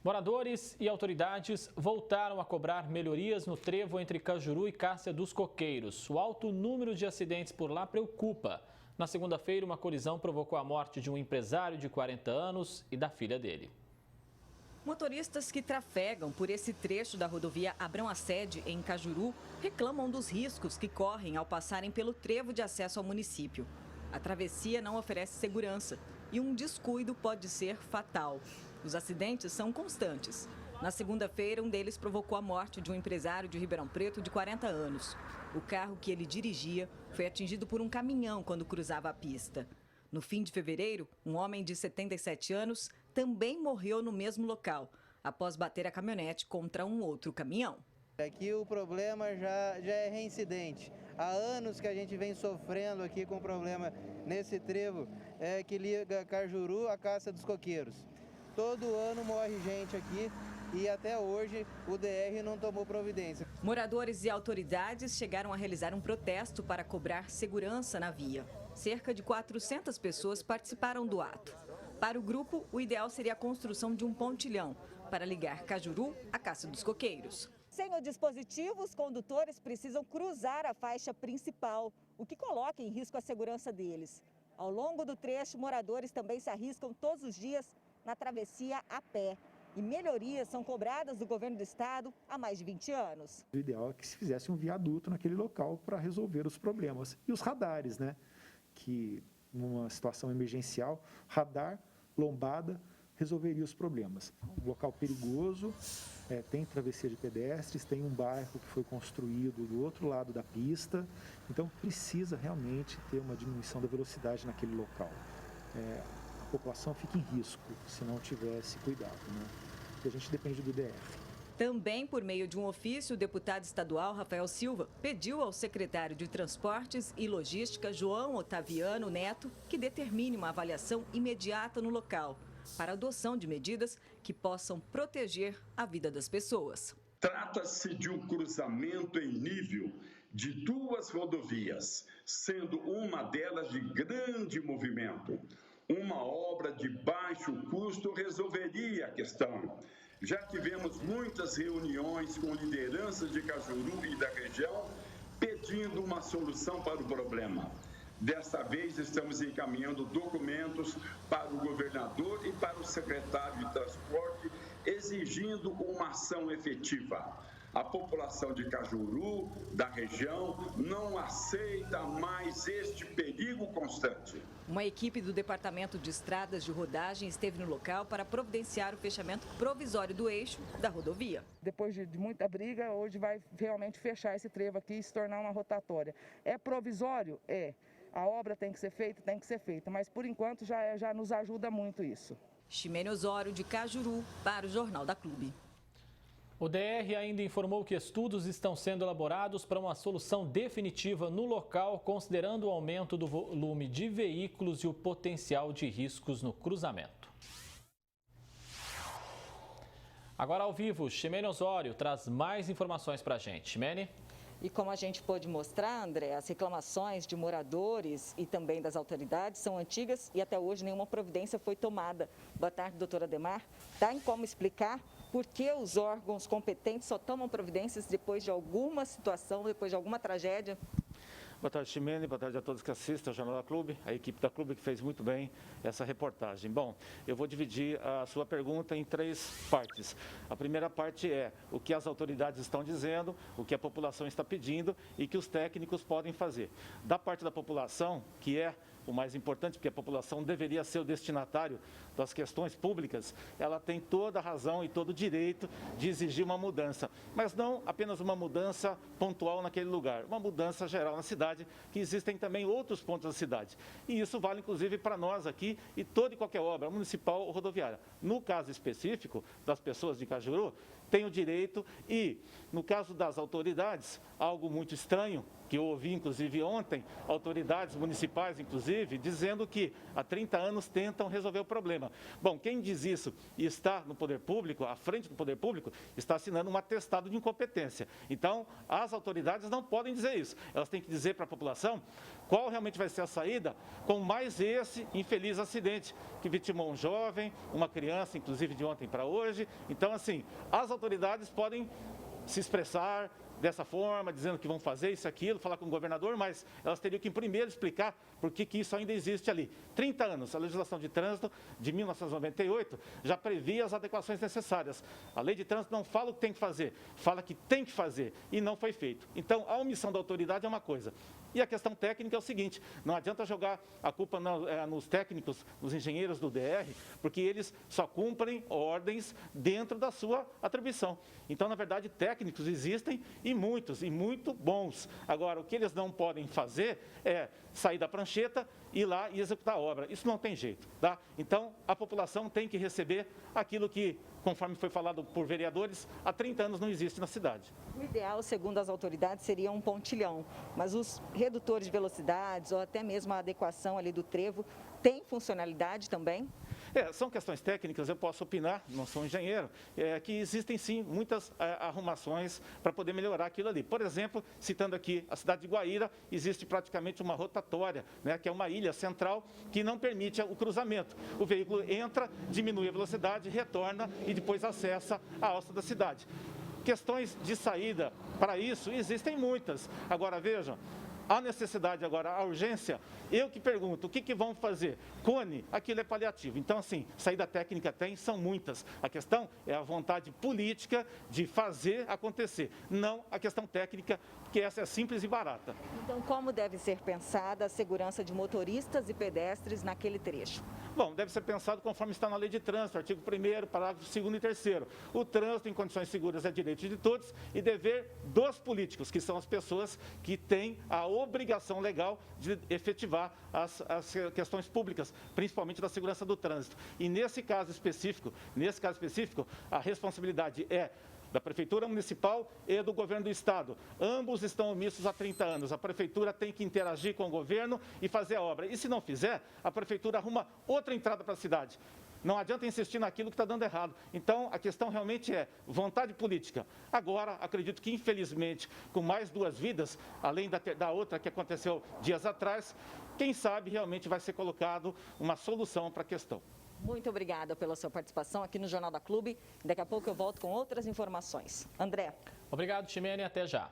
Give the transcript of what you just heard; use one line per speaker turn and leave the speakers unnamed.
Moradores e autoridades voltaram a cobrar melhorias no trevo entre Cajuru e Cássia dos Coqueiros. O alto número de acidentes por lá preocupa. Na segunda-feira, uma colisão provocou a morte de um empresário de 40 anos e da filha dele.
Motoristas que trafegam por esse trecho da rodovia Abrão Assede, em Cajuru, reclamam dos riscos que correm ao passarem pelo trevo de acesso ao município. A travessia não oferece segurança e um descuido pode ser fatal. Os acidentes são constantes. Na segunda-feira, um deles provocou a morte de um empresário de Ribeirão Preto de 40 anos. O carro que ele dirigia foi atingido por um caminhão quando cruzava a pista. No fim de fevereiro, um homem de 77 anos também morreu no mesmo local, após bater a caminhonete contra um outro caminhão.
Aqui o problema já é reincidente. Há anos que a gente vem sofrendo aqui com o problema nesse trevo que liga Cajuru à Cássia dos Coqueiros. Todo ano morre gente aqui e até hoje o DR não tomou providência.
Moradores e autoridades chegaram a realizar um protesto para cobrar segurança na via. Cerca de 400 pessoas participaram do ato. Para o grupo, o ideal seria a construção de um pontilhão para ligar Cajuru à Cássia dos Coqueiros.
Sem o dispositivo, os condutores precisam cruzar a faixa principal, o que coloca em risco a segurança deles. Ao longo do trecho, moradores também se arriscam todos os dias na travessia a pé. E melhorias são cobradas do governo do estado há mais de 20 anos.
O ideal é que se fizesse um viaduto naquele local para resolver os problemas. E os radares, né? Que numa situação emergencial, radar, lombada, resolveria os problemas. Um local perigoso, tem travessia de pedestres, tem um bairro que foi construído do outro lado da pista, então precisa realmente ter uma diminuição da velocidade naquele local. A população fica em risco se não tivesse cuidado, né? E a gente depende do DR.
Também, por meio de um ofício, o deputado estadual Rafael Silva pediu ao secretário de Transportes e Logística, João Otaviano Neto, que determine uma avaliação imediata no local, para a adoção de medidas que possam proteger a vida das pessoas.
Trata-se de um cruzamento em nível de duas rodovias, sendo uma delas de grande movimento. Uma obra de baixo custo resolveria a questão. Já tivemos muitas reuniões com lideranças de Cajuru e da região pedindo uma solução para o problema. Desta vez, estamos encaminhando documentos para o governador e para o secretário de Transporte, exigindo uma ação efetiva. A população de Cajuru, da região, não aceita mais este perigo constante.
Uma equipe do Departamento de Estradas de Rodagem esteve no local para providenciar o fechamento provisório do eixo da rodovia.
Depois de muita briga, hoje vai realmente fechar esse trevo aqui e se tornar uma rotatória. É provisório? É. A obra tem que ser feita, mas por enquanto já nos ajuda muito isso.
Ximene Osório, de Cajuru, para o Jornal da Clube.
O DR ainda informou que estudos estão sendo elaborados para uma solução definitiva no local, considerando o aumento do volume de veículos e o potencial de riscos no cruzamento. Agora ao vivo, Ximene Osório traz mais informações para a gente. Ximene?
E como a gente pôde mostrar, André, as reclamações de moradores e também das autoridades são antigas e até hoje nenhuma providência foi tomada. Boa tarde, doutora Ademar. Tem como explicar por que os órgãos competentes só tomam providências depois de alguma situação, depois de alguma tragédia?
Boa tarde, Ximene. Boa tarde a todos que assistem ao Jornal da Clube, a equipe da Clube que fez muito bem essa reportagem. Bom, eu vou dividir a sua pergunta em 3 partes. A primeira parte é o que as autoridades estão dizendo, o que a população está pedindo e que os técnicos podem fazer. Da parte da população, que é o mais importante, porque a população deveria ser o destinatário das questões públicas, ela tem toda a razão e todo o direito de exigir uma mudança, mas não apenas uma mudança pontual naquele lugar, uma mudança geral na cidade, que existem também outros pontos da cidade. E isso vale inclusive para nós aqui e toda e qualquer obra municipal ou rodoviária. No caso específico das pessoas de Cajuru, tem o direito e, no caso das autoridades, algo muito estranho que eu ouvi, inclusive, ontem, autoridades municipais, inclusive, dizendo que há 30 anos tentam resolver o problema. Bom, quem diz isso e está no poder público, à frente do poder público, está assinando um atestado de incompetência. Então, as autoridades não podem dizer isso. Elas têm que dizer para a população qual realmente vai ser a saída com mais esse infeliz acidente que vitimou um jovem, uma criança, inclusive de ontem para hoje. Então, assim, as autoridades podem se expressar dessa forma, dizendo que vão fazer isso, aquilo, falar com o governador, mas elas teriam que primeiro explicar por que isso ainda existe ali. 30 anos, a legislação de trânsito de 1998 já previa as adequações necessárias. A lei de trânsito não fala o que tem que fazer, fala que tem que fazer e não foi feito. Então, a omissão da autoridade é uma coisa. E a questão técnica é o seguinte, não adianta jogar a culpa nos técnicos, nos engenheiros do DR, porque eles só cumprem ordens dentro da sua atribuição. Então, na verdade, técnicos existem e muitos, e muito bons. Agora, o que eles não podem fazer é sair da prancheta, ir lá e executar a obra. Isso não tem jeito, tá? Então, a população tem que receber aquilo que, conforme foi falado por vereadores, há 30 anos não existe na cidade.
O ideal, segundo as autoridades, seria um pontilhão, mas os redutores de velocidades ou até mesmo a adequação ali do trevo tem funcionalidade também?
São questões técnicas, eu posso opinar, não sou engenheiro, que existem sim muitas arrumações para poder melhorar aquilo ali. Por exemplo, citando aqui a cidade de Guaíra, existe praticamente uma rotatória, né, que é uma ilha central que não permite o cruzamento. O veículo entra, diminui a velocidade, retorna e depois acessa a alça da cidade. Questões de saída para isso existem muitas. Agora vejam, a necessidade agora, a urgência, eu que pergunto, o que vão fazer? Cone, aquilo é paliativo. Então, assim, saída técnica tem, são muitas. A questão é a vontade política de fazer acontecer, não a questão técnica, porque essa é simples e barata.
Então, como deve ser pensada a segurança de motoristas e pedestres naquele trecho?
Bom, deve ser pensado conforme está na lei de trânsito, artigo 1º, parágrafo 2º e 3º. O trânsito em condições seguras é direito de todos e dever dos políticos, que são as pessoas que têm a obrigação legal de efetivar as questões públicas, principalmente da segurança do trânsito. E nesse caso específico, a responsabilidade é da Prefeitura Municipal e do Governo do Estado. Ambos estão omissos há 30 anos. A Prefeitura tem que interagir com o Governo e fazer a obra. E se não fizer, a Prefeitura arruma outra entrada para a cidade. Não adianta insistir naquilo que está dando errado. Então, a questão realmente é vontade política. Agora, acredito que, infelizmente, com mais 2 vidas, além da outra que aconteceu dias atrás, quem sabe realmente vai ser colocado uma solução para a questão.
Muito obrigada pela sua participação aqui no Jornal da Clube. Daqui a pouco eu volto com outras informações. André.
Obrigado, Ximene. Até já.